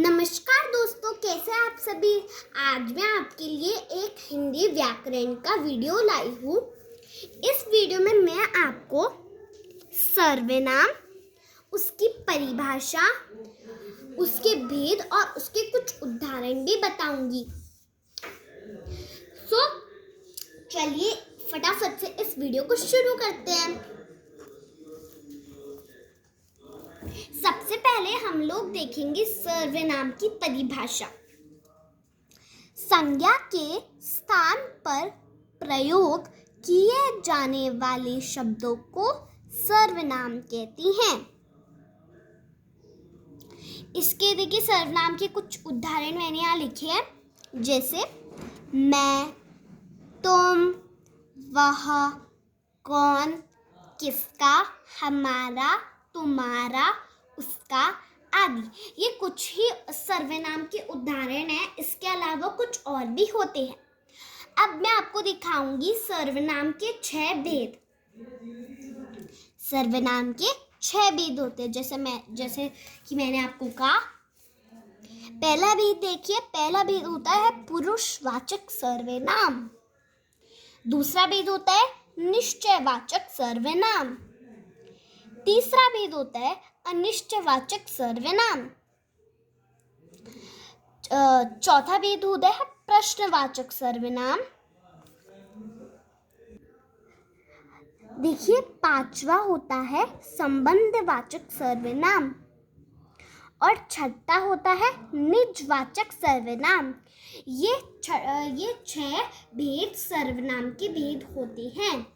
नमस्कार दोस्तों, कैसे हैं आप सभी। आज मैं आपके लिए एक हिंदी व्याकरण का वीडियो लाई हूँ। इस वीडियो में मैं आपको सर्वनाम, उसकी परिभाषा, उसके भेद और उसके कुछ उदाहरण भी बताऊंगी। चलिए फटाफट से इस वीडियो को शुरू करते हैं। सबसे पहले हम लोग देखेंगे सर्वनाम की परिभाषा। संज्ञा के स्थान पर प्रयोग किए जाने वाले शब्दों को सर्वनाम कहती हैं। इसके देखिए सर्वनाम के कुछ उदाहरण मैंने यहाँ लिखे हैं, जैसे मैं, तुम, वह, कौन, किसका, हमारा, तुम्हारा, उसका आदि। ये कुछ ही सर्वनाम के उदाहरण हैं। इसके अलावा कुछ और भी होते हैं। अब मैं आपको दिखाऊंगी सर्वनाम के 6 भेद। सर्वनाम के 6 भेद होते हैं, जैसे कि मैंने आपको कहा। पहला भेद देखिए, पहला भेद होता है पुरुषवाचक सर्वनाम। दूसरा भेद होता है निश्चयवाचक सर्वनाम। तीसरा भेद होता है अनिश्चयवाचक सर्वनाम। चौथा भेद होता है प्रश्नवाचक सर्वनाम। देखिए पांचवा होता है संबंधवाचक सर्वनाम और छठा होता है निजवाचक सर्वनाम। ये 6 भेद सर्वनाम के भेद होते हैं।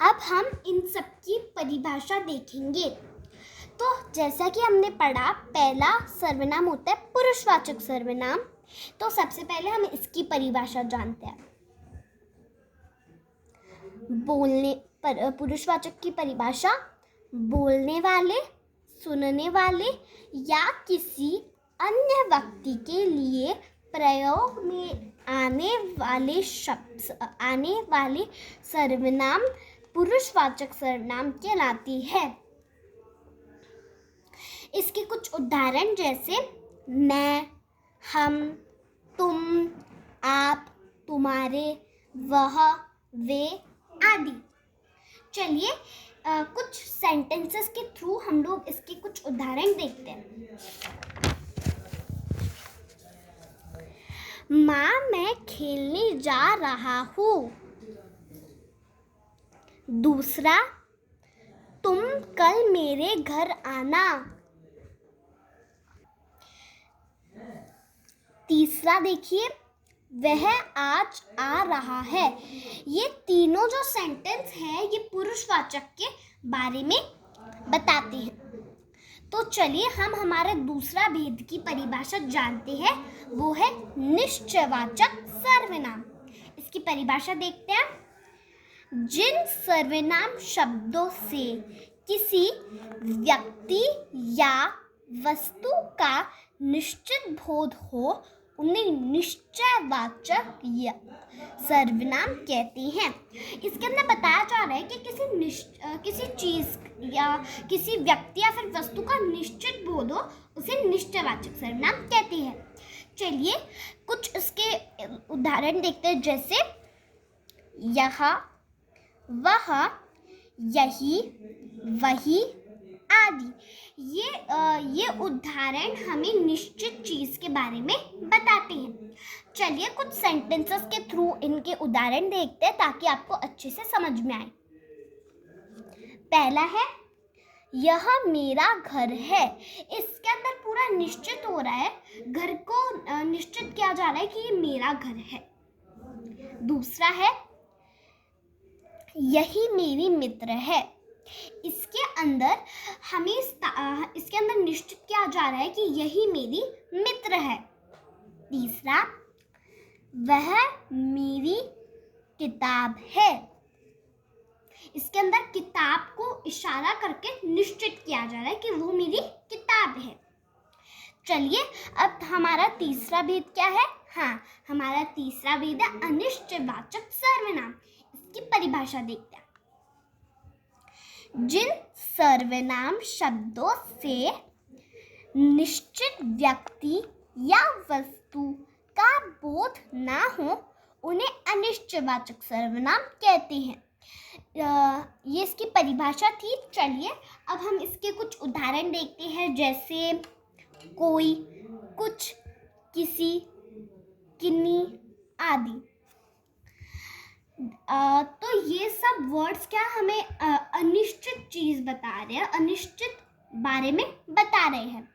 अब हम इन सब की परिभाषा देखेंगे। तो जैसा कि हमने पढ़ा, पहला सर्वनाम होता है पुरुषवाचक सर्वनाम। तो सबसे पहले हम इसकी परिभाषा जानते हैं। पुरुषवाचक की परिभाषा: बोलने वाले, सुनने वाले या किसी अन्य व्यक्ति के लिए प्रयोग में आने वाले सर्वनाम पुरुषवाचक सर्वनाम कहलाती है। इसके कुछ उदाहरण जैसे मैं, हम, तुम, आप, तुम्हारे, वह, वे आदि। चलिए कुछ सेंटेंसेस के थ्रू हम लोग इसके कुछ उदाहरण देखते हैं। माँ, मैं खेलने जा रहा हूँ। दूसरा, तुम कल मेरे घर आना। तीसरा देखिए, वह आज आ रहा है। ये तीनों जो सेंटेंस हैं ये पुरुषवाचक के बारे में बताते हैं। तो चलिए हम हमारे दूसरा भेद की परिभाषा जानते हैं, वो है निश्चयवाचक सर्वनाम। इसकी परिभाषा देखते हैं। जिन सर्वनाम शब्दों से किसी व्यक्ति या वस्तु का निश्चित बोध हो उन्हें निश्चयवाचक सर्वनाम कहते हैं। इसके अंदर बताया जा रहा है कि किसी चीज या किसी व्यक्ति या फिर वस्तु का निश्चित बोध हो, उसे निश्चयवाचक सर्वनाम कहते हैं। चलिए कुछ इसके उदाहरण देखते हैं, जैसे यह, वह, यही, वही आदि। ये उदाहरण हमें निश्चित चीज के बारे में बताते हैं। चलिए कुछ सेंटेंसेस के थ्रू इनके उदाहरण देखते हैं ताकि आपको अच्छे से समझ में आए। पहला है यह मेरा घर है। इसके अंदर पूरा निश्चित हो रहा है, घर को निश्चित किया जा रहा है कि ये मेरा घर है। दूसरा है यही मेरी मित्र है। इसके अंदर निश्चित किया जा रहा है कि यही मेरी मित्र है। तीसरा, वह मेरी किताब है। इसके अंदर किताब को इशारा करके निश्चित किया जा रहा है कि वो मेरी किताब है। चलिए अब हमारा तीसरा भेद क्या है? हमारा तीसरा भेद है अनिश्चयवाचक सर्वनाम। इसकी परिभाषा देखते हैं। जिन सर्वनाम शब्दों से निश्चित व्यक्ति या वस्तु का बोध ना हो उन्हें अनिश्चयवाचक सर्वनाम कहते हैं। ये इसकी परिभाषा थी। चलिए अब हम इसके कुछ उदाहरण देखते हैं, जैसे कोई, कुछ, किसी, किन्नी आदि। तो ये सब वर्ड्स क्या हमें अनिश्चित चीज बता रहे हैं, अनिश्चित बारे में बता रहे हैं।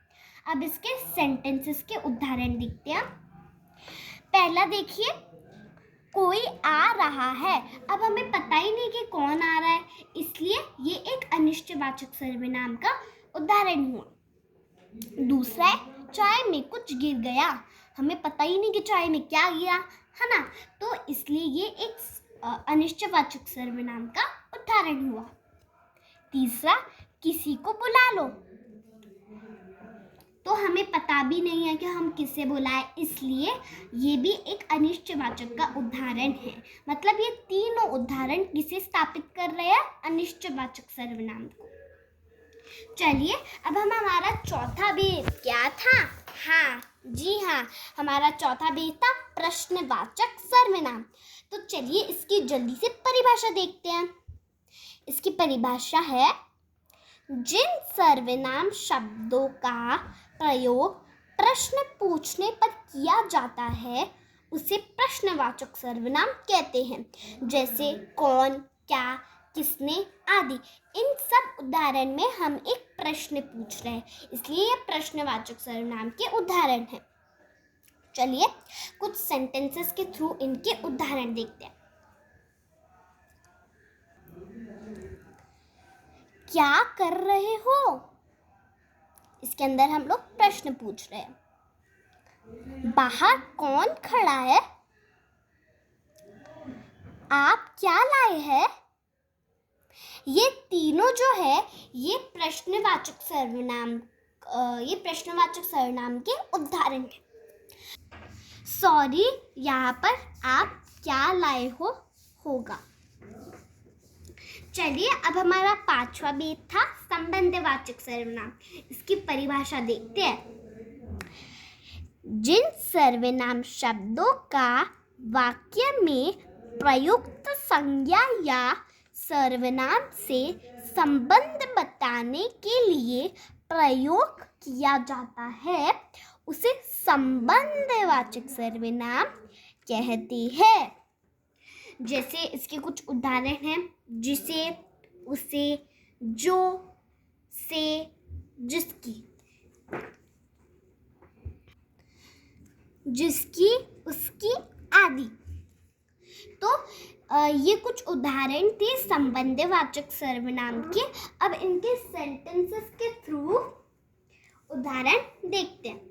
अब इसके सेंटेंसेस के उदाहरण देखते हैं। पहला देखिए, कोई आ रहा है। अब हमें पता ही नहीं कि कौन आ रहा है, इसलिए ये एक अनिश्चयवाचक सर्वनाम का उदाहरण हुआ। दूसरा है, चाय में कुछ गिर गया। हमें पता ही नहीं कि चाय में क्या गिरा, है ना, तो इसलिए ये एक अनिश्चयवाचक सर्वनाम का उदाहरण हुआ। तीसरा, किसी को बुला लो। तो हमें पता भी नहीं है कि हम किसे बुलाएं, इसलिए ये भी एक अनिश्चयवाचक का उदाहरण है। मतलब ये तीनों उदाहरण किसे स्थापित कर रहे हैं, अनिश्चयवाचक सर्वनाम को। चलिए अब हम हमारा चौथा भेद क्या था, हाँ जी हाँ, हमारा चौथा भेद था प्रश्नवाचक सर्वनाम। तो चलिए इसकी जल्दी से परिभाषा देखते हैं। इसकी परिभाषा है, जिन सर्वनाम शब्दों का प्रयोग प्रश्न पूछने पर किया जाता है उसे प्रश्नवाचक सर्वनाम कहते हैं। जैसे कौन, क्या, किसने आदि। इन सब उदाहरण में हम एक प्रश्न पूछ रहे हैं, इसलिए ये प्रश्नवाचक सर्वनाम के उदाहरण हैं। चलिए कुछ सेंटेंसेस के थ्रू इनके उदाहरण देखते हैं। क्या कर रहे हो? इसके अंदर हम लोग प्रश्न पूछ रहे हैं। बाहर कौन खड़ा है? आप क्या लाए हैं? ये तीनों जो है ये प्रश्नवाचक सर्वनाम के उदाहरण हैं। सॉरी, यहाँ पर आप क्या लाए हो होगा। चलिए अब हमारा पांचवा भेद था संबंधवाचक सर्वनाम। इसकी परिभाषा देखते हैं। जिन सर्वनाम शब्दों का वाक्य में प्रयुक्त संज्ञा या सर्वनाम से संबंध बताने के लिए प्रयोग किया जाता है उसे संबंधवाचक सर्वनाम कहते हैं। जैसे इसके कुछ उदाहरण हैं, जिसे, उसे, जो, से, जिसकी, जिसकी, उसकी आदि। तो ये कुछ उदाहरण थे संबंधवाचक सर्वनाम के। अब इनके सेंटेंसेस के थ्रू उदाहरण देखते हैं।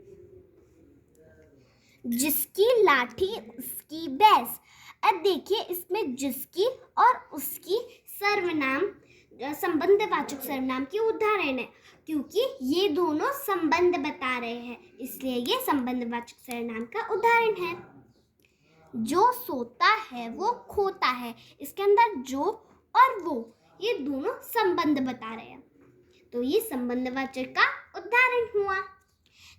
जिसकी लाठी उसकी भैंस। अब देखिए इसमें जिसकी और उसकी सर्वनाम संबंधवाचक सर्वनाम के उदाहरण है, क्योंकि ये दोनों संबंध बता रहे हैं, इसलिए ये संबंधवाचक सर्वनाम का उदाहरण है। जो सोता है वो खोता है। इसके अंदर जो और वो ये दोनों संबंध बता रहे हैं, तो ये संबंधवाचक का उदाहरण हुआ।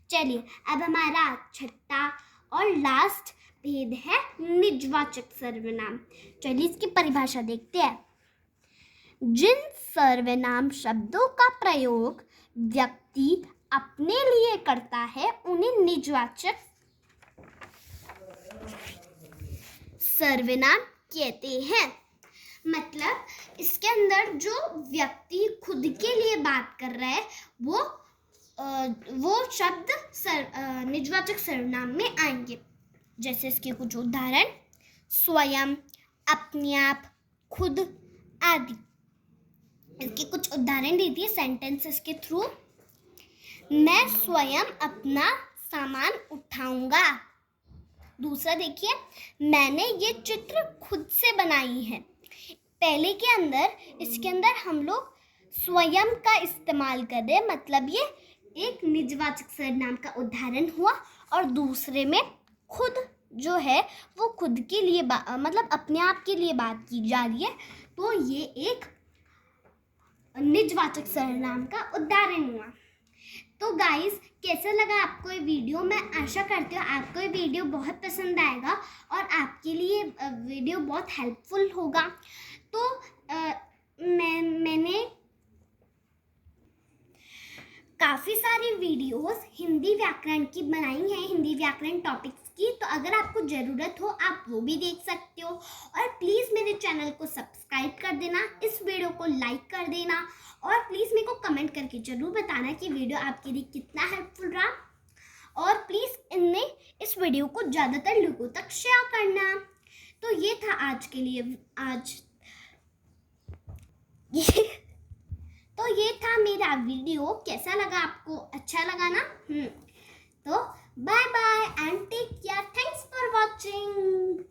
चलिए अब हमारा छठा और लास्ट भेद है निजवाचक सर्वनाम। चलिए इसकी परिभाषा देखते हैं। जिन सर्वनाम शब्दों का प्रयोग व्यक्ति अपने लिए करता है उन्हें निजवाचक सर्वनाम कहते हैं। मतलब इसके अंदर जो व्यक्ति खुद के लिए बात कर रहा है वो शब्द निजवाचक सर्वनाम में आएंगे। जैसे इसके कुछ उदाहरण, स्वयं, अपने आप, खुद आदि। इसके कुछ उदाहरण दीजिए सेंटेंसेस के थ्रू। मैं स्वयं अपना सामान उठाऊंगा। दूसरा देखिए, मैंने ये चित्र खुद से बनाई है। पहले के अंदर इसके अंदर हम लोग स्वयं का इस्तेमाल कर रहे हैं, मतलब ये एक निजवाचक सर्वनाम का उदाहरण हुआ। और दूसरे में खुद जो है वो खुद के लिए मतलब अपने आप के लिए बात की जा रही है, तो ये एक निजवाचक सर्वनाम का उदाहरण हुआ। तो गाइस, कैसा लगा आपको ये वीडियो? मैं आशा करती हूँ आपको ये वीडियो बहुत पसंद आएगा और आपके लिए वीडियो बहुत हेल्पफुल होगा। तो मैंने काफ़ी सारी वीडियोस हिंदी व्याकरण की बनाई हैं, हिंदी व्याकरण टॉपिक्स की। तो अगर आपको ज़रूरत हो आप वो भी देख सकते हो। और प्लीज़ मेरे चैनल को सब्सक्राइब कर देना, इस वीडियो को लाइक कर देना और प्लीज़ मेरे को कमेंट करके ज़रूर बताना कि वीडियो आपके लिए कितना हेल्पफुल रहा। और प्लीज़ इस वीडियो को ज़्यादातर लोगों तक शेयर करना। तो ये था आज के लिए तो ये था मेरा वीडियो। कैसा लगा आपको? अच्छा लगा ना? तो bye bye and take care. Thanks for watching.